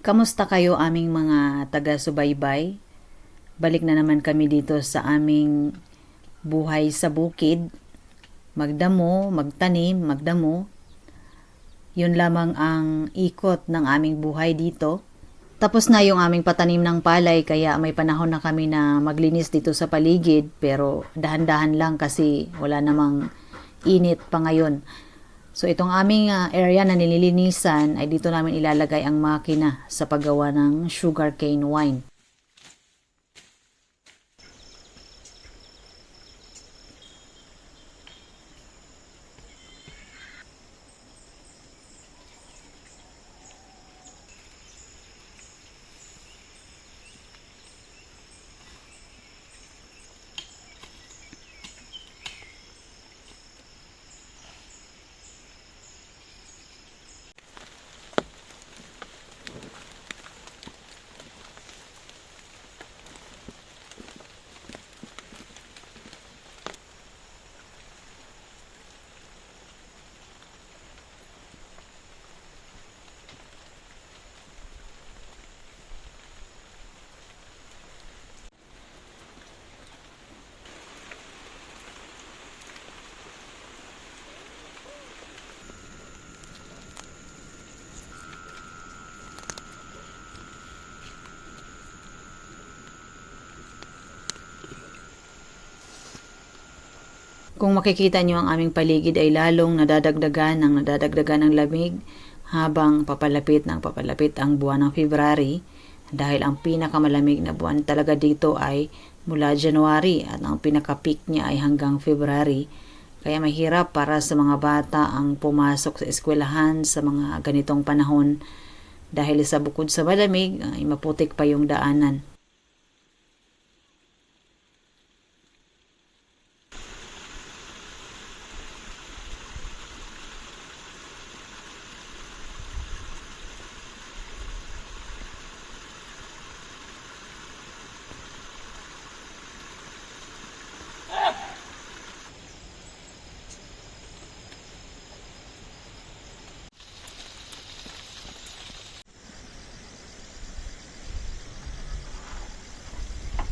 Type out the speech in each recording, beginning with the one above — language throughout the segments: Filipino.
Kamusta kayo aming mga taga-subaybay? Balik na naman kami dito sa aming buhay sa bukid. Magdamo, magtanim, magdamo. Yun lamang ang ikot ng aming buhay dito. Tapos na yung aming patanim ng palay kaya may panahon na kami na maglinis dito sa paligid pero dahan-dahan lang kasi wala namang init pa ngayon. So itong aming area na nililinisan ay dito namin ilalagay ang makina sa paggawa ng sugarcane wine. Kung makikita nyo ang aming paligid ay lalong nadadagdagan ng lamig habang papalapit ang buwan ng February dahil ang pinakamalamig na buwan talaga dito ay mula January at ang pinaka-peak niya ay hanggang February. Kaya mahirap para sa mga bata ang pumasok sa eskwelahan sa mga ganitong panahon dahil sa bukod sa malamig ay maputik pa yung daanan.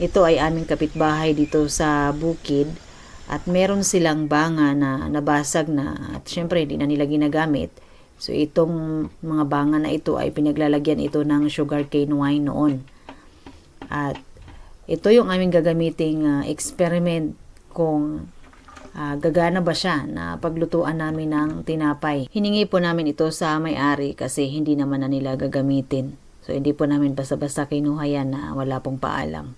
Ito ay aming kapitbahay dito sa bukid at meron silang banga na nabasag na at syempre hindi na nila ginagamit. So itong mga banga na ito ay pinaglalagyan ito ng sugarcane wine noon. At ito yung aming gagamiting experiment kung gagana ba siya na paglutuan namin ng tinapay. Hiningi po namin ito sa may-ari kasi hindi naman na nila gagamitin. So hindi po namin basta-basta kinuha yan na wala pong paalam.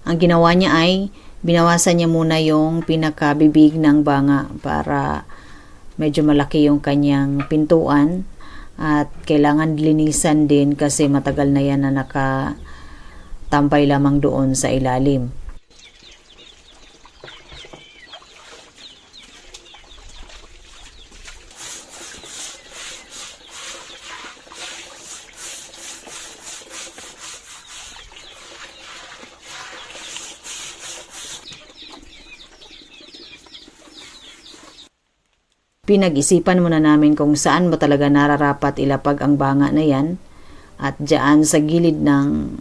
Ang ginawa niya ay binawasan niya muna yung pinakabibig ng banga para medyo malaki yung kanyang pintuan at kailangan linisan din kasi matagal na yan na nakatampay lamang doon sa ilalim. Pinag-isipan muna namin kung saan ba talaga nararapat ilapag ang banga na yan at diyan sa gilid ng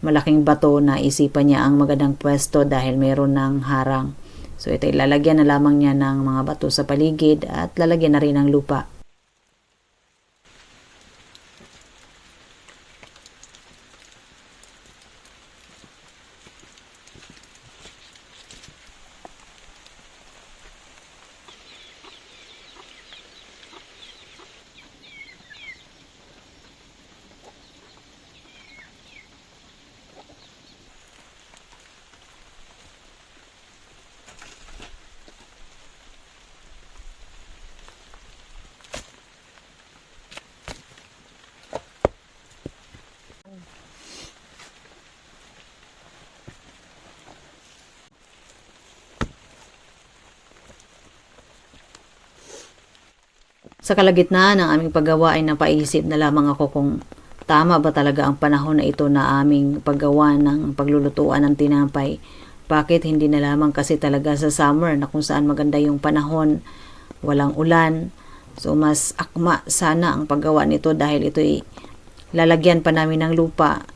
malaking bato na isipan niya ang magandang pwesto dahil meron ng harang. So ito ilalagyan na lamang niya ng mga bato sa paligid at lalagyan na rin ng lupa. Sa kalagitnaan ng aming paggawa ay napaisip na lamang ako kung tama ba talaga ang panahon na ito na aming paggawa ng paglulutuan ng tinapay. Bakit hindi na lamang kasi talaga sa summer na kung saan maganda yung panahon, walang ulan. So mas akma sana ang paggawa nito dahil ito'y lalagyan pa namin ng lupa.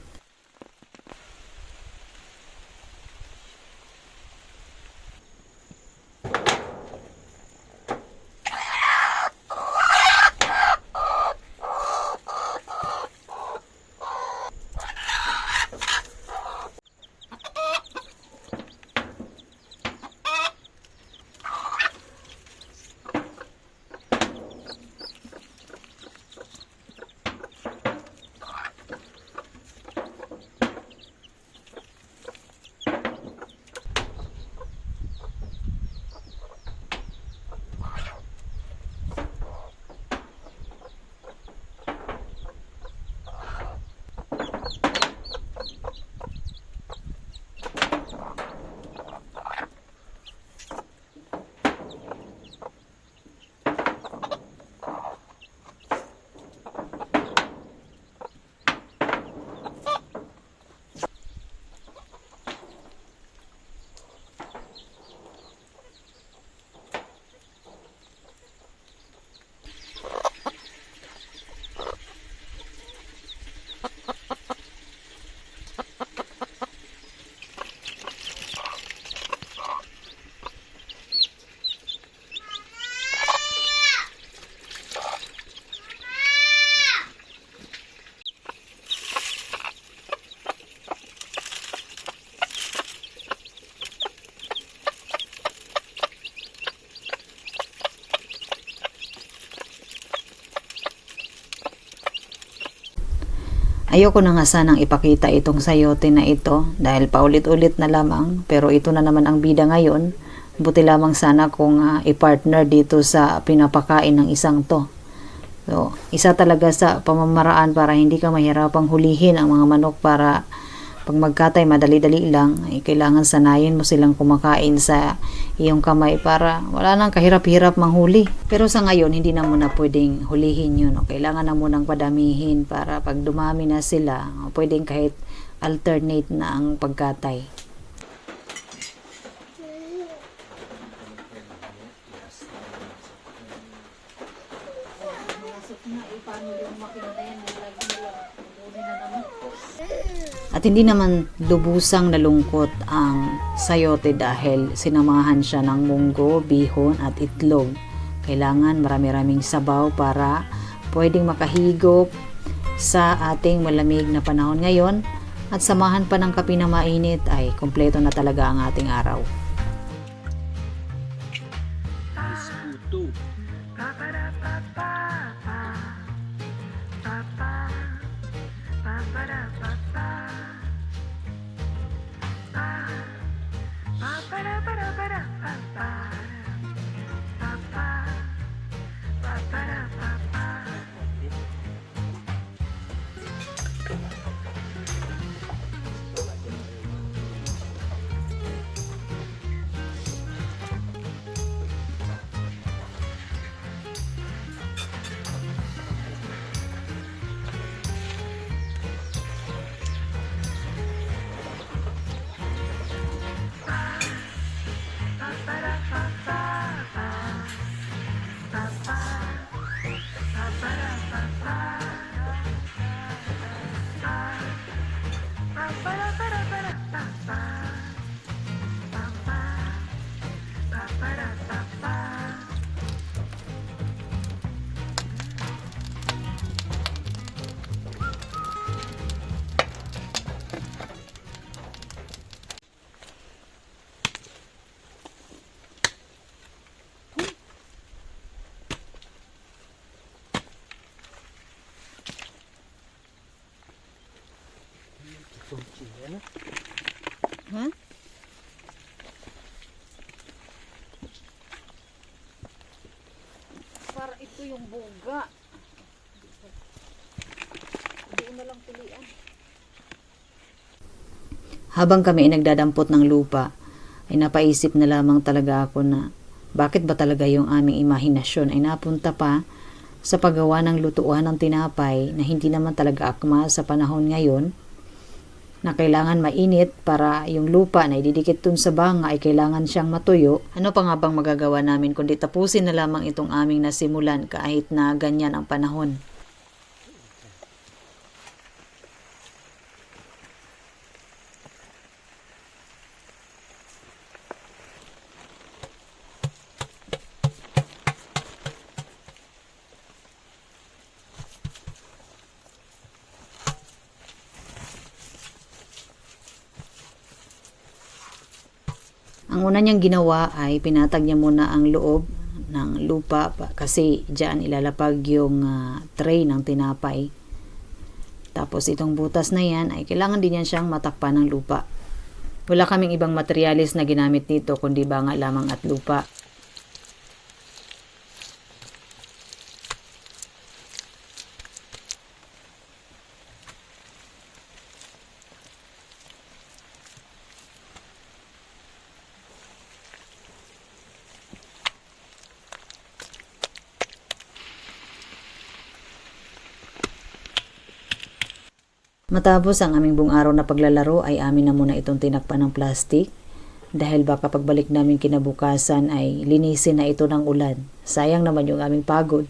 Ayoko na nga sanang ipakita itong sayote na ito dahil paulit-ulit na lamang, pero ito na naman ang bida ngayon. Buti lamang sana kung i-partner dito sa pinapakain ng isang to. So, isa talaga sa pamamaraan para hindi ka mahirapang hulihin ang mga manok para pag magkatay madali-dali lang, kailangan sanayin mo silang kumakain sa iyong kamay para wala nang kahirap-hirap manghuli. Pero sa ngayon, hindi na muna pwedeng hulihin yun. Kailangan na munang padamihin para pag dumami na sila, pwedeng kahit alternate na ang pagkatay. At hindi naman lubusang nalungkot ang sayote dahil sinamahan siya ng munggo, bihon at itlog. Kailangan marami-raming sabaw para pwedeng makahigop sa ating malamig na panahon ngayon at samahan pa ng kape na mainit ay kumpleto na talaga ang ating araw. Ha? Para ito yung buga. Hindi na lang pilian. Habang kami ay nagdadampot ng lupa, ay napaisip na lamang talaga ako na bakit ba talaga yung aming imahinasyon ay napunta pa sa paggawa ng lutuan ng tinapay na hindi naman talaga akma sa panahon ngayon, na kailangan mainit para yung lupa na ididikit dun sa banga ay kailangan siyang matuyo. Ano pa nga bang magagawa namin kundi tapusin na lamang itong aming nasimulan kahit na ganyan ang panahon. Ang una niyang ginawa ay pinatag niya muna ang loob ng lupa kasi diyan ilalapag yung tray ng tinapay. Tapos itong butas na yan ay kailangan din yan siyang matakpan ng lupa. Wala kaming ibang materialis na ginamit dito kundi banga lamang at lupa. Matapos ang aming buong araw na paglalaro ay amin na muna itong tinakpan ng plastic dahil baka pagbalik namin kinabukasan ay linisin na ito ng ulan. Sayang naman yung aming pagod.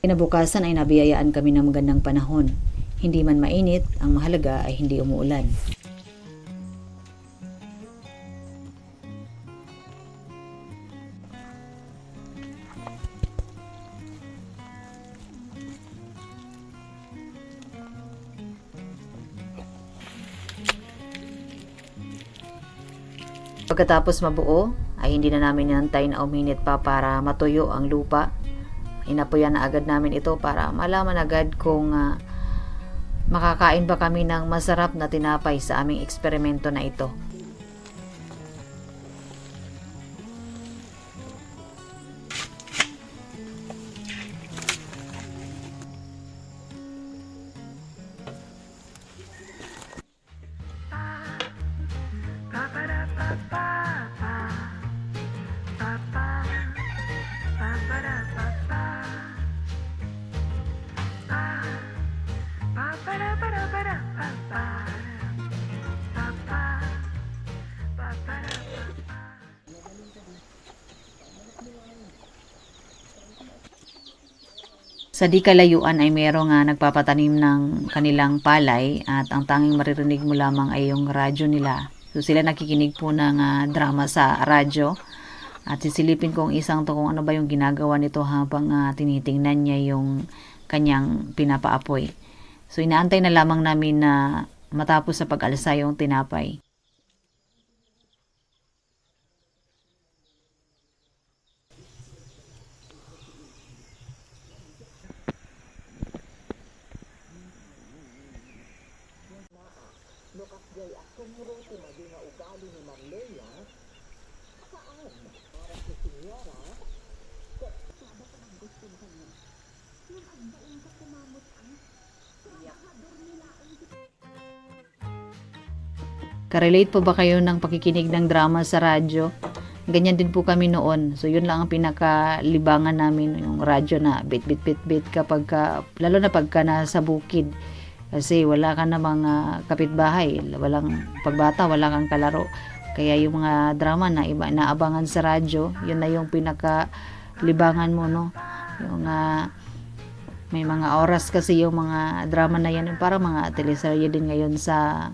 Kinabukasan ay nabiyayaan kami ng magandang panahon. Hindi man mainit, ang mahalaga ay hindi umuulan. Pagkatapos mabuo, ay hindi na namin inantay na uminit pa para matuyo ang lupa. Inapuyan na agad namin ito para malaman agad kung makakain ba kami ng masarap na tinapay sa aming eksperimento na ito. Sa di kalayuan ay merong nagpapatanim ng kanilang palay at ang tanging maririnig mo lamang ay yung radyo nila. So sila nakikinig po ng drama sa radyo at sisilipin kong isang to kung ano ba yung ginagawa nito habang tinitingnan niya yung kanyang pinapaapoy. So inaantay na lamang namin na matapos sa pag-alsa yung tinapay. Karelate po ba kayo ng pakikinig ng drama sa radyo? Ganyan din po kami noon. So yun lang ang pinakalibangan namin, yung radyo na bit kapag lalo na pagka nasa bukid. Kasi wala ka na mga kapitbahay, walang pagbata, wala kang kalaro. Kaya yung mga drama na iba naabangan sa radyo, yun na yung pinakalibangan mo, no? Yung may mga oras kasi yung mga drama na yan, para mga teleserye din ngayon sa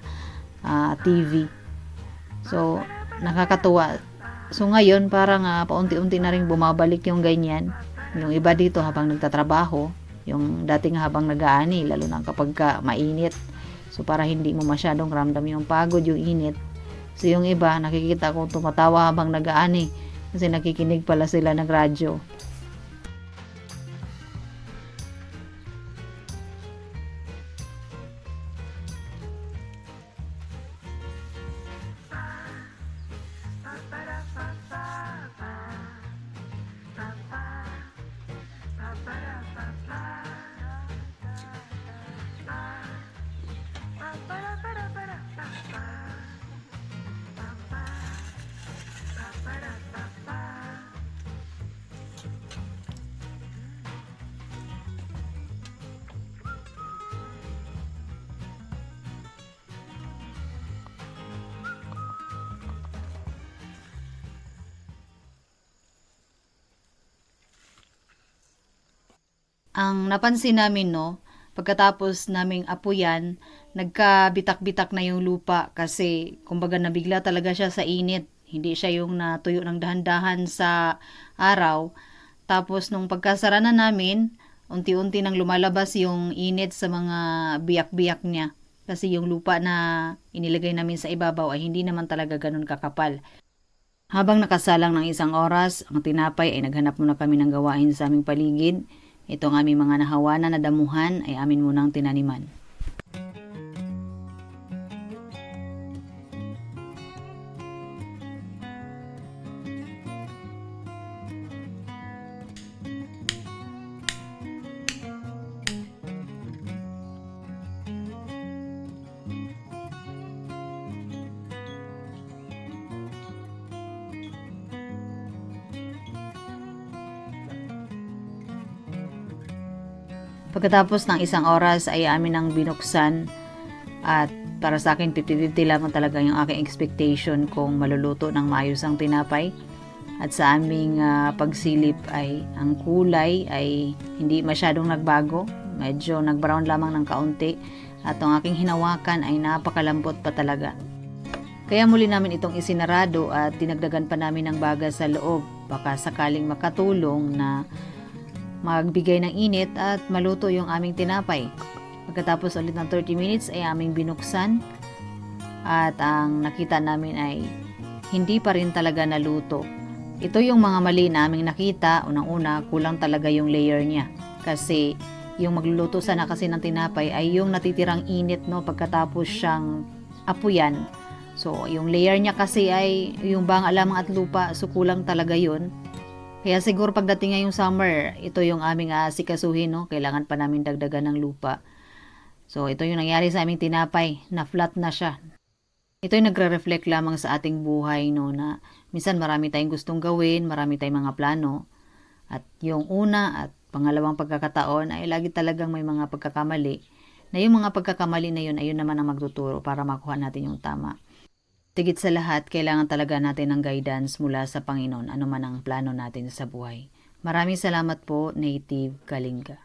TV. So nakakatuwa. So ngayon parang paunti-unti na rin bumabalik yung ganyan. Yung iba dito habang nagtatrabaho, yung dating habang nag-aani, lalo na kapag mainit. So para hindi mo masyadong ramdam yung pagod, yung init. So yung iba, nakikita ko tumatawa habang nag-aani kasi nakikinig pala sila ng radyo. Ang napansin namin, no, pagkatapos naming apuyan, nagkabitak-bitak na yung lupa kasi kumbaga nabigla talaga siya sa init. Hindi siya yung natuyo ng dahan-dahan sa araw. Tapos nung pagkasara na namin, unti-unti nang lumalabas yung init sa mga biyak-biyak niya. Kasi yung lupa na inilagay namin sa ibabaw ay hindi naman talaga ganun kakapal. Habang nakasalang ng isang oras, ang tinapay ay naghanap muna kami ng gawain sa aming paligid. Itong aming mga nahawanan na damuhan ay amin munang tinaniman. Pagkatapos ng isang oras ay amin ang binuksan at para sa akin 50-50 lamang talaga yung aking expectation kung maluluto ng maayos ang tinapay. At sa aming pagsilip ay ang kulay ay hindi masyadong nagbago. Medyo nag-brown lamang ng kaunti at ang aking hinawakan ay napakalambot pa talaga. Kaya muli namin itong isinarado at dinagdagan pa namin ng baga sa loob. Baka sakaling makatulong na magbigay ng init at maluto yung aming tinapay. Pagkatapos ulit ng 30 minutes ay aming binuksan at ang nakita namin ay hindi pa rin talaga naluto. Ito yung mga mali na aming nakita. Unang-una, kulang talaga yung layer niya. Kasi yung magluluto sana kasi ng tinapay ay yung natitirang init, no, pagkatapos siyang apuyan. So, yung layer niya kasi ay yung banga lamang at lupa. So, kulang talaga yun. Kaya siguro pagdating ngayong summer, ito yung aming asikasuhin, no? Kailangan pa namin dagdagan ng lupa. So, ito yung nangyari sa aming tinapay, na flat na siya. Ito yung nagre-reflect lamang sa ating buhay, no? Na minsan marami tayong gustong gawin, marami tayong mga plano. At yung una at pangalawang pagkakataon ay lagi talagang may mga pagkakamali. Na yung mga pagkakamali na yun, ayun naman ang magtuturo para makuha natin yung tama. Tigit sa lahat, kailangan talaga natin ng guidance mula sa Panginoon, ano man ang plano natin sa buhay. Maraming salamat po, Native Kalinga.